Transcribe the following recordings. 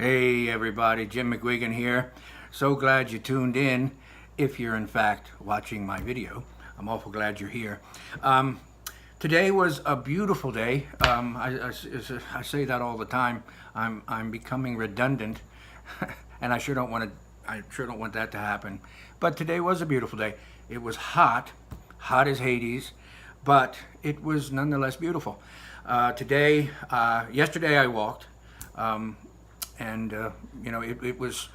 Hey everybody, Jim McGuigan here. So glad you tuned in, if you're in fact watching my video. I'm awful glad you're here. Today was a beautiful day. I say that all the time. I'm becoming redundant, and I sure don't want that to happen. But today was a beautiful day. It was hot as Hades, but it was nonetheless beautiful. Yesterday I walked. And it was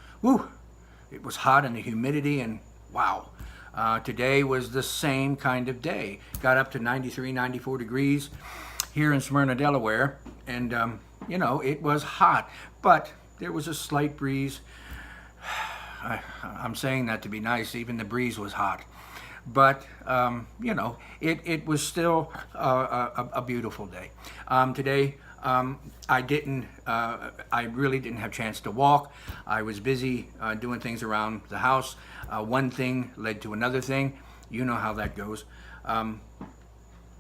hot, and the humidity, and wow. Today was the same kind of day. Got up to 93, 94 degrees here in Smyrna, Delaware, and it was hot, but there was a slight breeze. I'm saying that to be nice. Even the breeze was hot, but it was still a beautiful day. Today I really didn't have a chance to walk. I was busy doing things around the house. One thing led to another thing. You know how that goes. And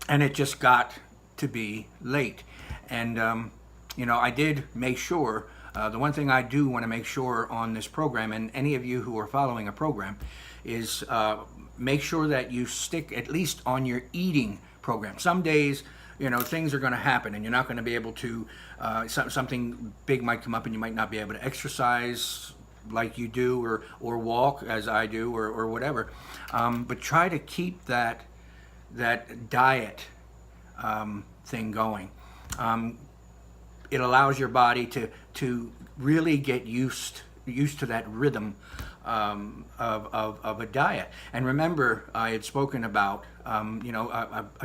it just got to be late. And, I did make sure, the one thing I do want to make sure on this program, and any of you who are following a program, is make sure that you stick at least on your eating program. Some days, things are going to happen, and you're not going to be able to, something big might come up, and you might not be able to exercise like you do, or walk as I do, or whatever. But try to keep that diet thing going. It allows your body to really get used to that rhythm of a diet. And remember, I had spoken about a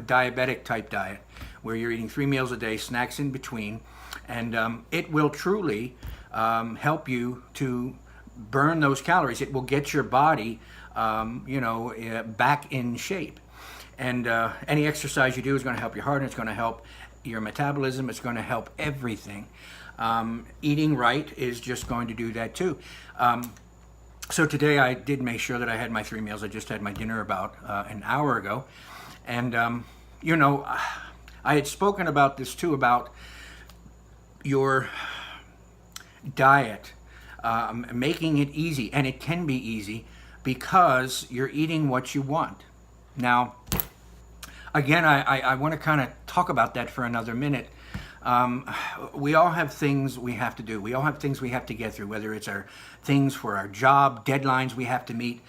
diabetic type diet, where you're eating 3 meals a day, snacks in between, and it will truly help you to burn those calories. It will get your body back in shape. And any exercise you do is going to help your heart, and it's going to help your metabolism. It's going to help everything. Eating right is just going to do that too. So today I did make sure that I had my 3 meals. I just had my dinner about an hour ago. And, I had spoken about this too, about your diet, making it easy. And it can be easy because you're eating what you want. Now, again, I want to kind of talk about that for another minute. We all have things we have to do. We all have things we have to get through, whether it's our things for our job, deadlines we have to meet.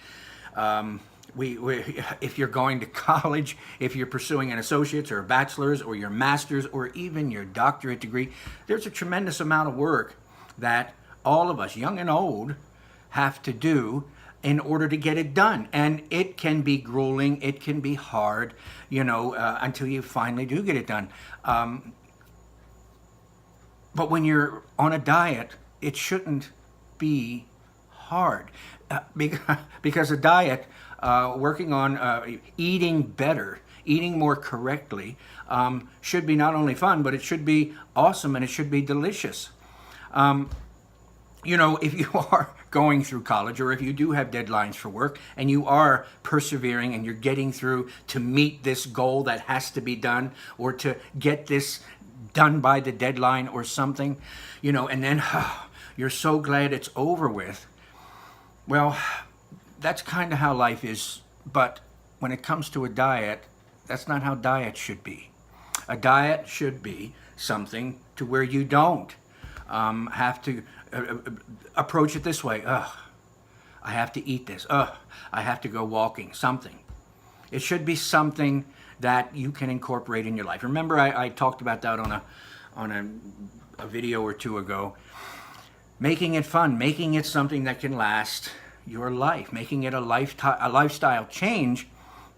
If you're going to college, if you're pursuing an associate's or a bachelor's or your master's or even your doctorate degree, there's a tremendous amount of work that all of us, young and old, have to do in order to get it done. And it can be grueling, it can be hard, until you finally do get it done. But when you're on a diet, it shouldn't be hard, because a diet, working on eating better, eating more correctly, should be not only fun, but it should be awesome, and it should be delicious. If you are going through college, or if you do have deadlines for work, and you are persevering and you're getting through to meet this goal that has to be done, or to get this done by the deadline or something, and then you're so glad it's over with. Well, that's kind of how life is. But when it comes to a diet, that's not how diet should be. A diet should be something to where you don't have to approach it this way. I have to eat this. I have to go walking, something. It should be something that you can incorporate in your life. Remember, I talked about that on a video or two ago. Making it fun, making it something that can last your life, making it a lifestyle change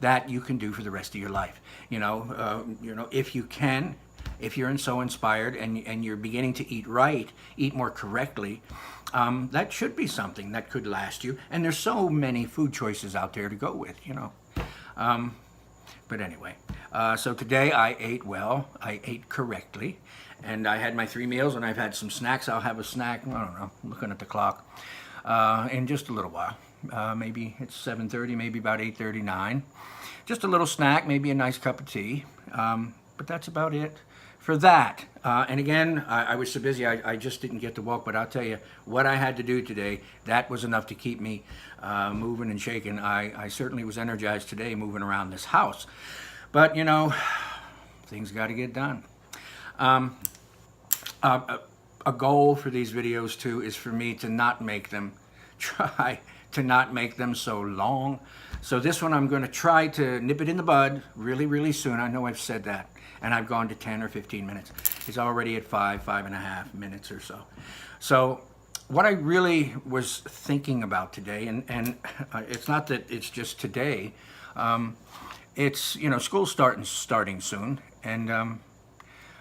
that you can do for the rest of your life. If you can, if you're so inspired and you're beginning to eat right, eat more correctly, that should be something that could last you. And there's so many food choices out there to go with, But anyway, so today I ate well, I ate correctly, and I had my 3 meals, and I've had some snacks. I'll have a snack, I don't know, I'm looking at the clock, in just a little while. Maybe it's 7:30, maybe about 8:39. Just a little snack, maybe a nice cup of tea, but that's about it for that. And again, I was so busy, I just didn't get to walk. But I'll tell you, what I had to do today, that was enough to keep me moving and shaking. I certainly was energized today moving around this house. But, you know, things got to get done. A goal for these videos, too, is for me to not make them, try to not make them so long. So this one, I'm going to try to nip it in the bud really, really soon. I know I've said that. And I've gone to 10 or 15 minutes. It's already at 5.5 minutes or so. So what I really was thinking about today, and it's not that it's just today, it's, you know, school's starting soon, and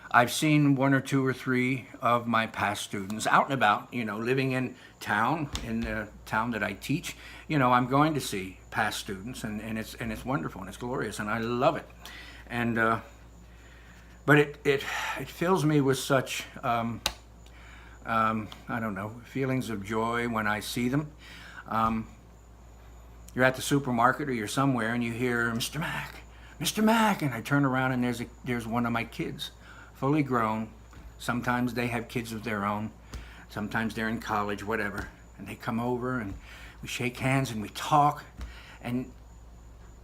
I've seen 1 or 2 or 3 of my past students out and about, you know, living in town, in the town that I teach. You know, I'm going to see past students, and it's wonderful, and it's glorious, and I love it. And but it fills me with such, I don't know, feelings of joy when I see them. You're at the supermarket or you're somewhere and you hear, Mr. Mack, Mr. Mack, and I turn around and there's one of my kids, fully grown. Sometimes they have kids of their own. Sometimes they're in college, whatever. And they come over and we shake hands and we talk. And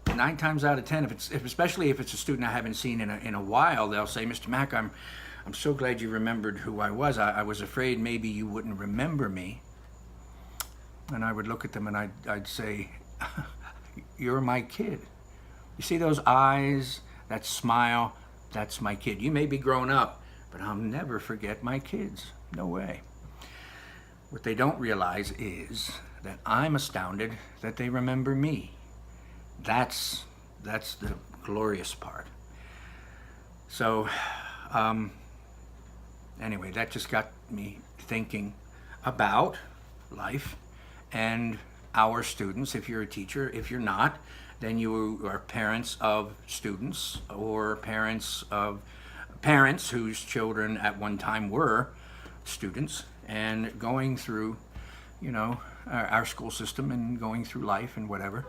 9 times out of 10, especially if it's a student I haven't seen in a while, they'll say, Mr. Mack, I'm so glad you remembered who I was. I was afraid maybe you wouldn't remember me. And I would look at them and I'd say, you're my kid. You see those eyes, that smile, that's my kid. You may be grown up, but I'll never forget my kids. No way. What they don't realize is that I'm astounded that they remember me. That's the glorious part. So anyway, that just got me thinking about life and our students. If you're a teacher, if you're not, then you are parents of students or parents of parents whose children at one time were students and going through, you know, our school system and going through life and whatever.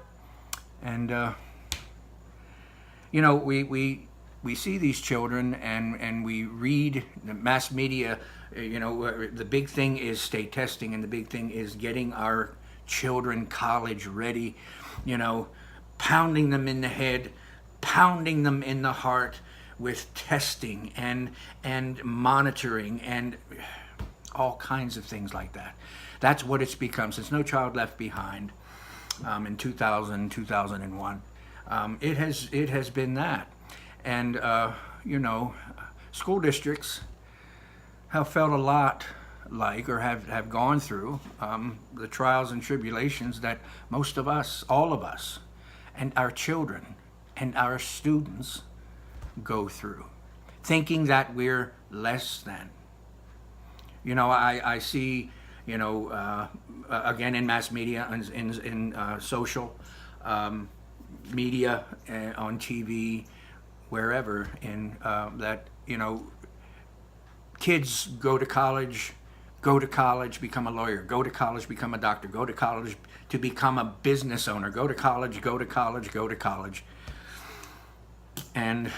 And, you know, we see these children and we read the mass media, you know, the big thing is state testing and the big thing is getting our children college ready, you know, pounding them in the head, pounding them in the heart with testing and monitoring and all kinds of things like that. That's what it's become since No Child Left Behind. In 2001, it has been that, and you know, school districts have felt a lot like, or have gone through the trials and tribulations that most of us, all of us, and our children and our students go through, thinking that we're less than. You know, I see, you know, again in mass media, in social media, on TV, wherever, in that, you know, kids go to college, become a lawyer, go to college, become a doctor, go to college to become a business owner, go to college, go to college, go to college. And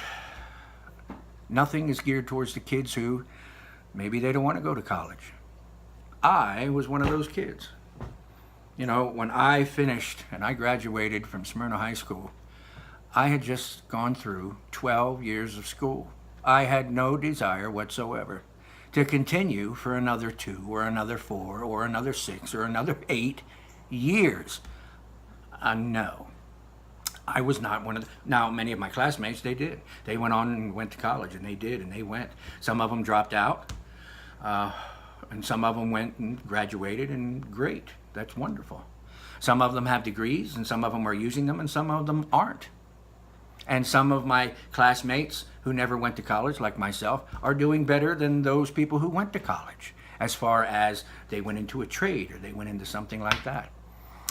nothing is geared towards the kids who maybe they don't want to go to college. I was one of those kids. You know, when I finished and I graduated from Smyrna High School, I had just gone through 12 years of school. I had no desire whatsoever to continue for another 2 or another 4 or another 6 or another 8 years. No. I was not one of the, now many of my classmates, they did. They went on and went to college, and they did, and they went. Some of them dropped out, and some of them went and graduated, and great, that's wonderful. Some of them have degrees, and some of them are using them, and some of them aren't. And some of my classmates who never went to college, like myself, are doing better than those people who went to college, as far as they went into a trade or they went into something like that.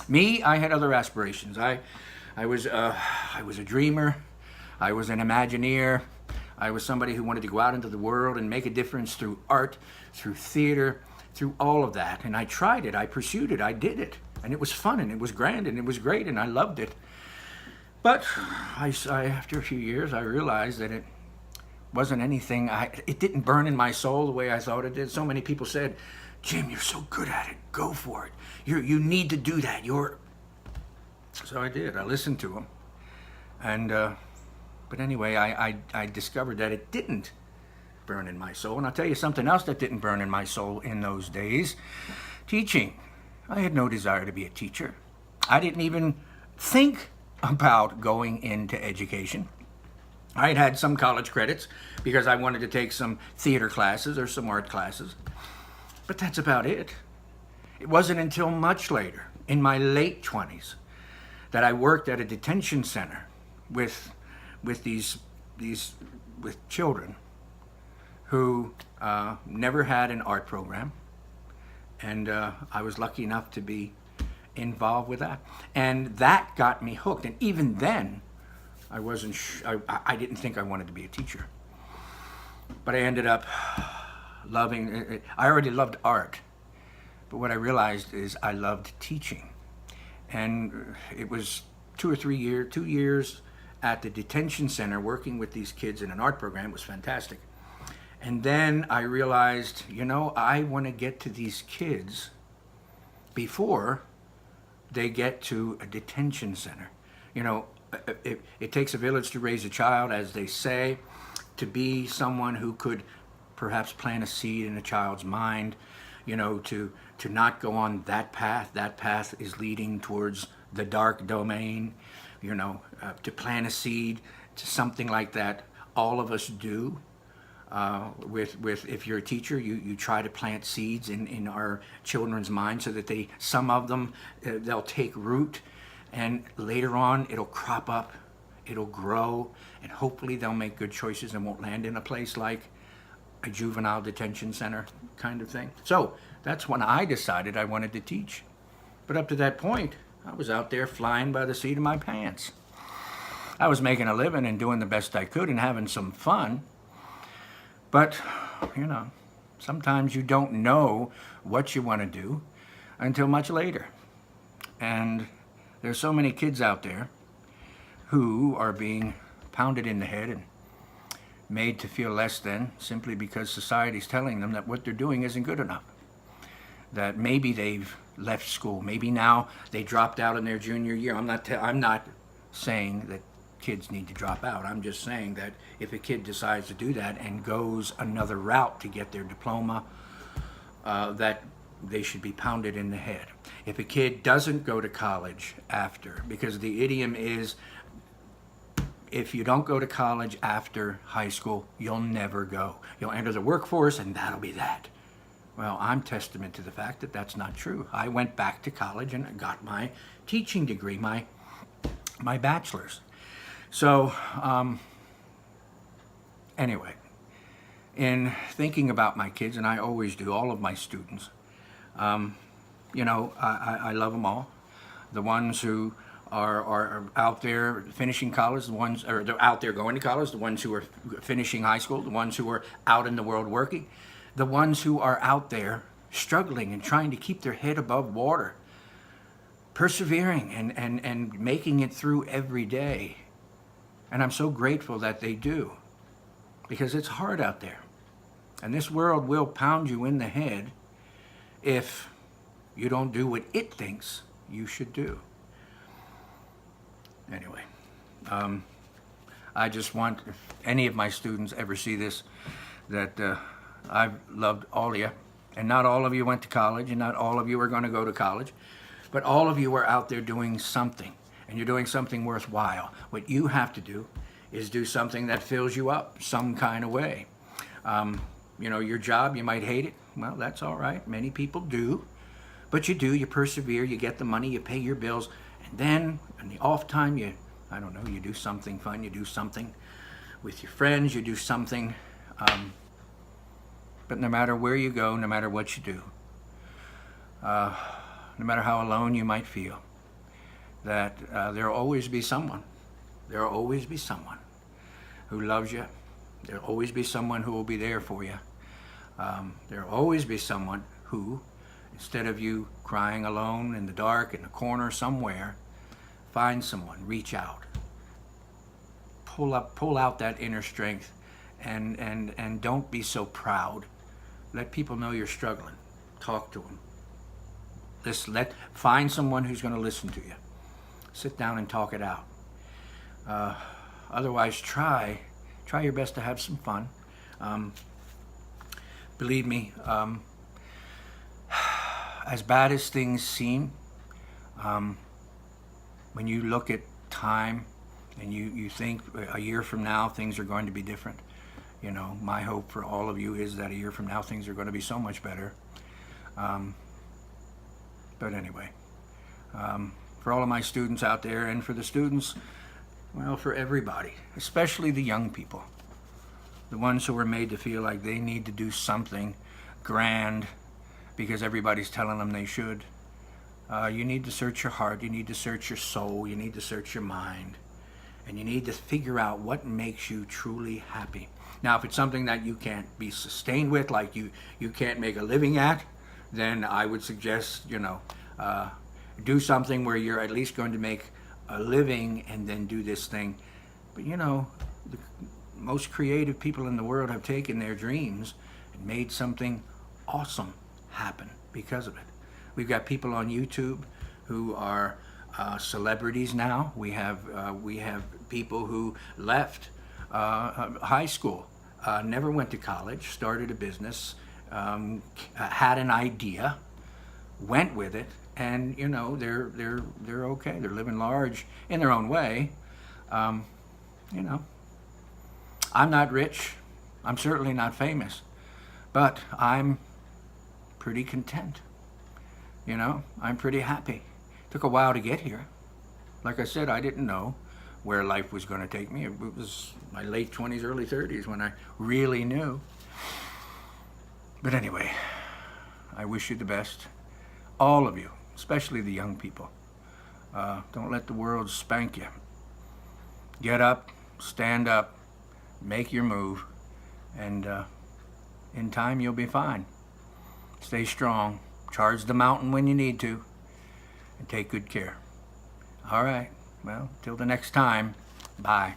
Me, I had other aspirations. I was a dreamer. I was an Imagineer. I was somebody who wanted to go out into the world and make a difference through art, through theater, through all of that. And I tried it. I pursued it. I did it. And it was fun, and it was grand, and it was great, and I loved it. But after a few years, I realized that it wasn't anything, it didn't burn in my soul the way I thought it did. So many people said, Jim, you're so good at it. Go for it. You need to do that. So I did. I listened to them. And, but anyway, I discovered that it didn't burn in my soul. And I'll tell you something else that didn't burn in my soul in those days. Teaching. I had no desire to be a teacher. I didn't even think about going into education. I had had some college credits because I wanted to take some theater classes or some art classes. But that's about it. It wasn't until much later, in my late 20s, that I worked at a detention center with children who never had an art program. And I was lucky enough to be involved with that. And that got me hooked. And even then, I didn't think I wanted to be a teacher. But I ended up loving it. I already loved art. But what I realized is I loved teaching. And it was 2 years at the detention center working with these kids in an art program. It was fantastic. And then I realized, I want to get to these kids before they get to a detention center. It takes a village to raise a child, as they say. To be someone who could perhaps plant a seed in a child's mind, to not go on that path. That path is leading towards the dark domain, to plant a seed to something like that. All of us do. If you're a teacher, you try to plant seeds in our children's minds so that some of them, they'll take root, and later on it'll crop up, it'll grow, and hopefully they'll make good choices and won't land in a place like a juvenile detention center kind of thing. So that's when I decided I wanted to teach. But up to that point, I was out there flying by the seat of my pants. I was making a living and doing the best I could and having some fun. But, sometimes you don't know what you want to do until much later. And there's so many kids out there who are being pounded in the head and made to feel less than simply because society's telling them that what they're doing isn't good enough. That maybe they've left school, maybe now they dropped out in their junior year. I'm not saying that kids need to drop out. I'm just saying that if a kid decides to do that and goes another route to get their diploma, that they should be pounded in the head. If a kid doesn't go to college after, because the idiom is, if you don't go to college after high school, you'll never go. You'll enter the workforce and that'll be that. Well, I'm testament to the fact that that's not true. I went back to college and got my teaching degree, my bachelor's. So, anyway, in thinking about my kids, and I always do, all of my students, I love them all. The ones who are out there finishing college, they're out there going to college, the ones who are finishing high school, the ones who are out in the world working, the ones who are out there struggling and trying to keep their head above water, persevering and making it through every day. And I'm so grateful that they do, because it's hard out there. And this world will pound you in the head if you don't do what it thinks you should do. Anyway, I just want, if any of my students ever see this, that I've loved all of you. And not all of you went to college, and not all of you are going to go to college, but all of you are out there doing something. And you're doing something worthwhile. What you have to do is do something that fills you up some kind of way. Your job, you might hate it. Well, that's all right. Many people do. But you persevere, you get the money, you pay your bills. And then, in the off time, you do something fun, you do something with your friends, you do something. But no matter where you go, no matter what you do, no matter how alone you might feel, that there will always be someone. There will always be someone who loves you. There will always be someone who will be there for you. There will always be someone who, instead of you crying alone in the dark in a corner somewhere, find someone, reach out, pull out that inner strength, and don't be so proud. Let people know you're struggling. Talk to them. Find someone who's going to listen to you. Sit down and talk it out. Otherwise, try your best to have some fun. Believe me, as bad as things seem, when you look at time and you think a year from now things are going to be different, you know, my hope for all of you is that a year from now things are going to be so much better. But anyway, for all of my students out there, and for the students, well, for everybody, especially the young people, the ones who are made to feel like they need to do something grand because everybody's telling them they should. You need to search your heart, you need to search your soul, you need to search your mind, and you need to figure out what makes you truly happy. Now, if it's something that you can't be sustained with, like you can't make a living at, then I would suggest, you know, do something where you're at least going to make a living and then do this thing. But you know, the most creative people in the world have taken their dreams and made something awesome happen because of it. We've got people on YouTube who are celebrities now. We have people who left high school, never went to college, started a business, had an idea, went with it, and you know, they're okay. They're living large in their own way. You know, I'm not rich. I'm certainly not famous, but I'm pretty content. You know, I'm pretty happy. Took a while to get here. Like I said, I didn't know where life was going to take me. It was my late 20s, early 30s when I really knew. But anyway, I wish you the best. All of you, especially the young people. Don't let the world spank you. Get up, stand up, make your move, and in time you'll be fine. Stay strong. Charge the mountain when you need to, and take good care. All right, well, till the next time, bye.